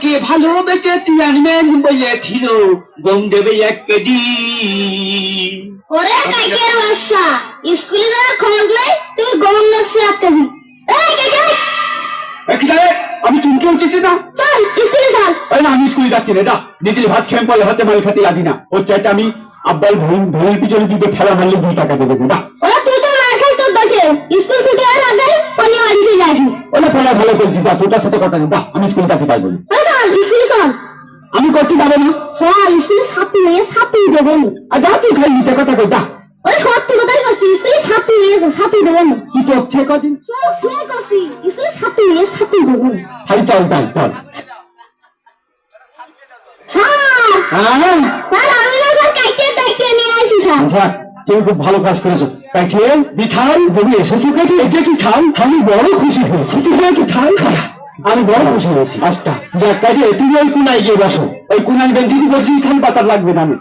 তোমাকে ভালোবেসে চেয়ারম্যান বলেছিল গম দেবে 1 কেজি। ওরে কাইকের বাচ্চা, স্কুলে যাওয়ার খবর নাই, তুই গম নাকছে 1 কেজি। আমি চুমকে উঠেছি না, চল স্কুলে চল। না আমি স্কুলে যাচ্ছি না, দিদির ভাত খেয়ে পরে হাতে মাল খাতে লাগি না। ওর চাইটা আমি আব্বাল ভোরের পিছনে দিবে ঠেলা মারলে 2 টাকা দেবে না। ওরা তুই তো মার খাই তোর দোষে, স্কুল ছুটি হওয়ার আগে পানি বাড়ি চলে আসি। ওরা পড়া ভালো করছি, বা তোটার সাথে কথা নেই, আমি স্কুলে যাতে পারবো না। চল স্কুলে চল। আমি করতে পারবো না। চল স্কুলে ছাপি দেবেন। আর যা তুই খাই নিতে কথা কই, ওই সত্যি কথাই করছি, স্কুলে ছাপি দেবেন। তুই তো ঠিক আছে, চল করছি, স্কুলে ছাপি দেবেন। খালি চল চল চল। তুমি খুব ভালো কাজ করেছো। কাইটিয়ে বিথাল তুমি এসেছো, কাইটি এটা কি থাল? আমি বড় খুশি হয়েছি। কি থাল? আমি বড় খুশি হয়েছি। আচ্ছা যাক কাইটিয়ে তুমি ওই কোনায় গিয়ে বসো। ওই কোনায় বেঞ্চে বসে থাল পাতার লাগবে না। আমি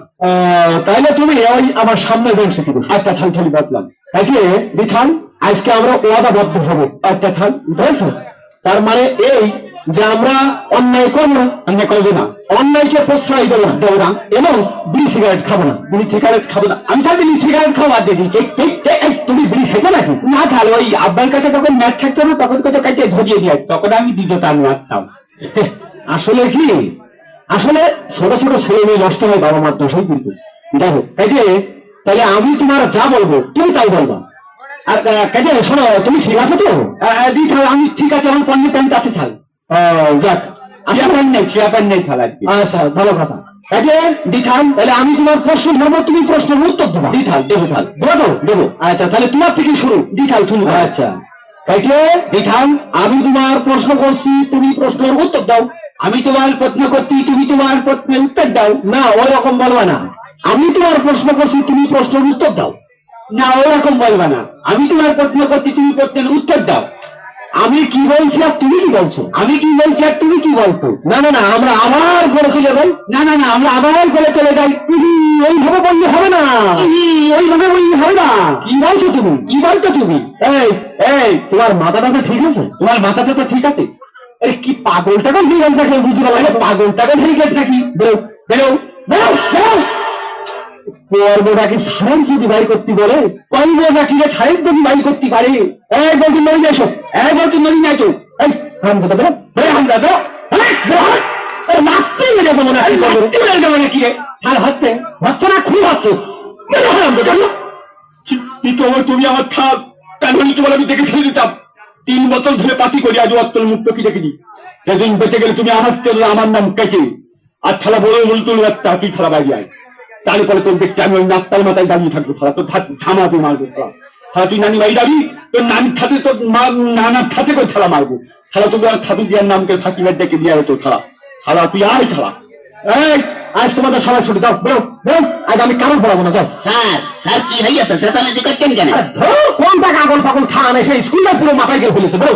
তাইলে তুমি ওই আমার সামনে বেঞ্চে কি বসো। আচ্ছা থাল থালি বাতলাম। কাইটিয়ে বিথাল আজকে আমরা ওয়াদাবদ্ধ হবো। একটা থাল বুঝেছো? তার মানে এই যে আমরা অন্যায় করবো না, অন্যায়কে প্রশ্রয় দেবো না, এবং বিড়ি সিগারেট খাবো না। আমি তাহলে বিড়ি সিগারেট খাওয়া দিয়ে দিচ্ছি। তুমি বিড়ি খেতে নাকি? না তাহলে ওই আব্বার কাছে তখন ম্যাচ থাকতো না, তখন কত কাছে ধরিয়ে দিয়ে তখন আমি দ্বিতীয়টা মারতাম। আসলে কি, আসলে ছোট ছোট ছেলে মেয়ে নষ্ট হয় বাবা মার দোষই কিন্তু। যাই হোক তাহলে আমি তোমার যা বলবো তুমি তাই বলবা। আর কাজে শোনো, তুমি ঠিক আছো তো? আমি ঠিক আছে, আমার পণ্য প্যান্ট আছে ছাল। যাক আচ্ছা ভালো কথা। তাহলে আমি তোমার প্রশ্ন ধরবো, তুমি প্রশ্নের উত্তর দেবো। দিথাল দেবো, থাল দেবো তো দেবো। আচ্ছা তাহলে তোমার থেকে শুরু। দিথাল তুমি। আচ্ছা দিথাল, আমি তোমার প্রশ্ন করছি, তুমি প্রশ্নের উত্তর দাও। আমি তোমার প্রশ্ন করছি, তুমি তোমার প্রশ্নের উত্তর দাও। না ওই রকম বলবা না। আমি তোমার প্রশ্ন করছি, তুমি প্রশ্নের উত্তর দাও। না ওরকম বলবা না। আমি তোমার প্রশ্ন করছি, তুমি প্রশ্নের উত্তর দাও। আমি কি বলছি আর তুমি কি বলছো? আমি কি বলছি আর তুমি কি বলছো? না না না, আমরা আবার করে চলে যাই। না না না, আমরা আবার করে চলে যাই। ওইভাবে বললে হবে না, ওইভাবে বললে হবে না। কি বলছো তুমি? কি বলছো তুমি? এই তোমার মাথাটা তো ঠিক আছে? তোমার মাথাটা তো ঠিক আছে? আরে কি পাগলটাকে ঠিক আছে নাকি? বুঝতে পারলাম পাগলটাকে ঠিক আছে নাকি? বেরো বেরো বেরো বেরো। পর্বটাকে সারের যদি বাড়ি করতে বলে, পর্বটা কি ছাড়ের যদি বাড়ি করতে পারে? এক বলতে নড়ি না, এসো এক বলতে নড়ি না। তো এই হামদা বেরো বেরো, হামদা তো মারতে মেরে দেবো না। মারতে মেরে দেবো না কি রে? আর হাতে বাচ্চা না খুব হচ্ছে। তুমি আমার থাক, তার মানে তোমার আমি দেখে ছেড়ে দিতাম। 3 বছর ধরে পাতি করি, আজ অত্তল মুক্ত কি দেখিনি। সেদিন বেঁচে গেলে তুমি আমার তেল, আমার নাম কেটে আর থালা বড় বলে তুলে একটা তুই থালা বাইরে আয়। তারপরে তোর দেখছি আমি ওই নাস্তার মাথায় দাঁড়িয়ে থাকবো। থালা তোর ঝামাতে মারবো। থালা তুই নানি বাড়ি যাবি, তোর নানির খাতে, তোর নানার খাতে করে থালা মারবো। থালা তোকে আর খাবি দিয়ার নামকে ফাঁকিবার ডেকে দিয়ে তোর থালা। থালা তুই আয় থালা। এই আজ তোমাদের সবাই ছুটি দাও, বেরো বেরো। আজ আমি কারণ পড়াবো না। যাও। স্যার স্যার কি হইয়াছে? চেতামেচি করছেন কেন? কোনটা কাগল পাগল থান এসে স্কুলটা পুরো মাথায় গিয়ে ফেলেছে। বেরো।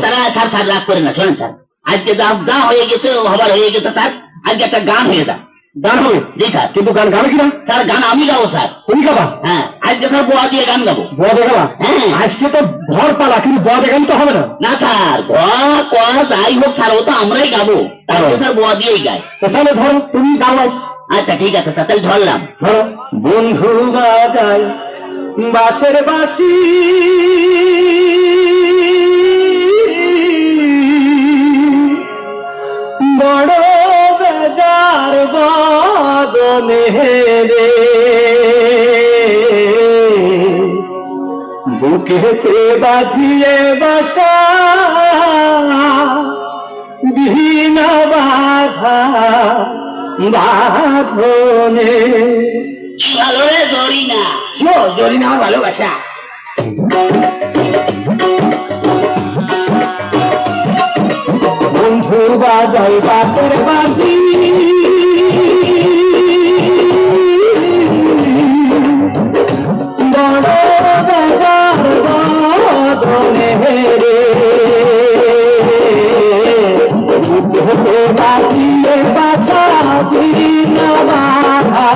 তারা স্যার স্যার রাগ করে না, শোনেন স্যার, আজকে যা হয়ে গেছে হবার হয়ে গেছে স্যার। আজকে একটা গান হয়ে যায়। গান হবে? জি স্যার। কিন্তু গান গাবে কিনা? স্যার গান আমি গাবো স্যার। তুমি গাবা? হ্যাঁ আজকে স্যার বোয়া দিয়ে গান গাবো। বোয়া দিয়ে গাবা? হ্যাঁ। আজকে তো ভর পালা, কিন্তু বোয়া দিয়ে গান তো হবে না। না স্যার, যাই হোক স্যার, ও তো আমরাই গাবো। তাহলে স্যার বোয়া দিয়েই গাই। তাহলে ধরো তুমি গাও। আচ্ছা ঠিক আছে স্যার, তাহলে ধরলাম। ধরো। বন্ধু বাজায় বাঁশের বাঁশি, বড় বেজার বদনে রে, বুকেতে বাঁধিয়ে বাসা বিনা বাধা বাঁধনে। ভালো রে জরিনা। জরিনা আমার ভালোবাসা। বন্ধু বাজাই বাঁশের বাঁশি, বড় বেজার বদনে রে, বাঁধিয়ে বাসা বিনা বাধা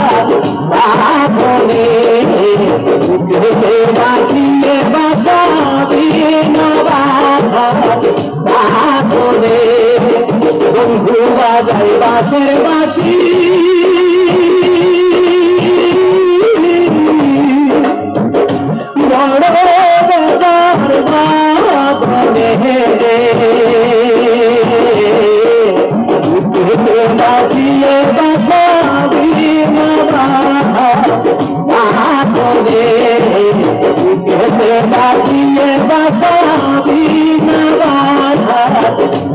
বাঁধনে, বাঁধিয়ে বাসা বিনা বাধা বাঁধনে। বন্ধু দাসের বাসি বড় বাজার বাগনে রে বাজিয়ে বাসাবি বাগনে বাজিয়ে বাসাবি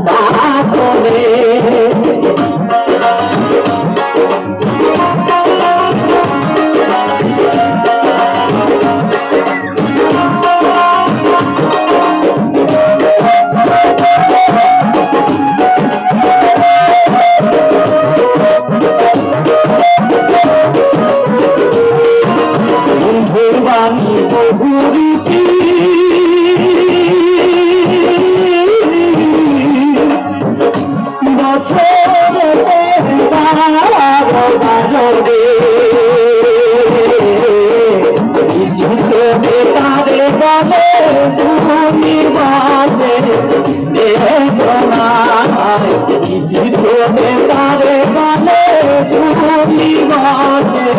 বাগনে বাণী বহুরূপী বছর তারে বলে তুমি বলে তারে বলে তুমি বলে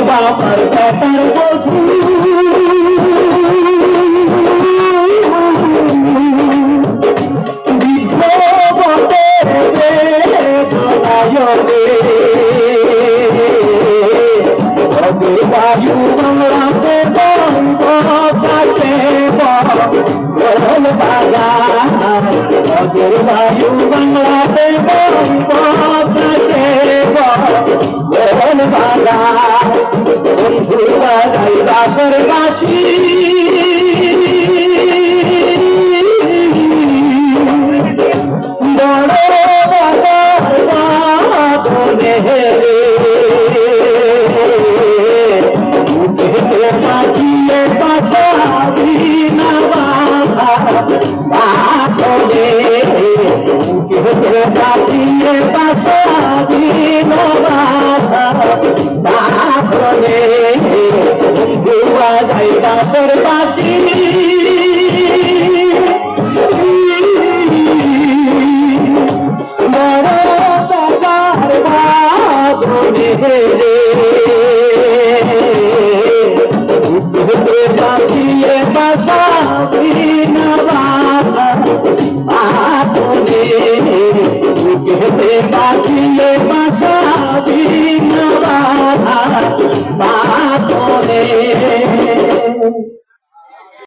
বাবার ব্যাপার বধূ বৃদ্ধ বটে বায়ু বাংলাতে বন্ধ কাটে বল বাজার বায়ু বাংলাতে বন্ধ কাটে বল বাজার বন্ধু বাজাই দাসের বাসি বড় বাজার বাগনে রে বাজিয়ে বাসাবি বাগনে বাজিয়ে বাসাবি বাগনে বাজাই দাসের বাসি বড় বাজার বাগনে রে বাজিয়ে বাসাবি বাগনে বাজিয়ে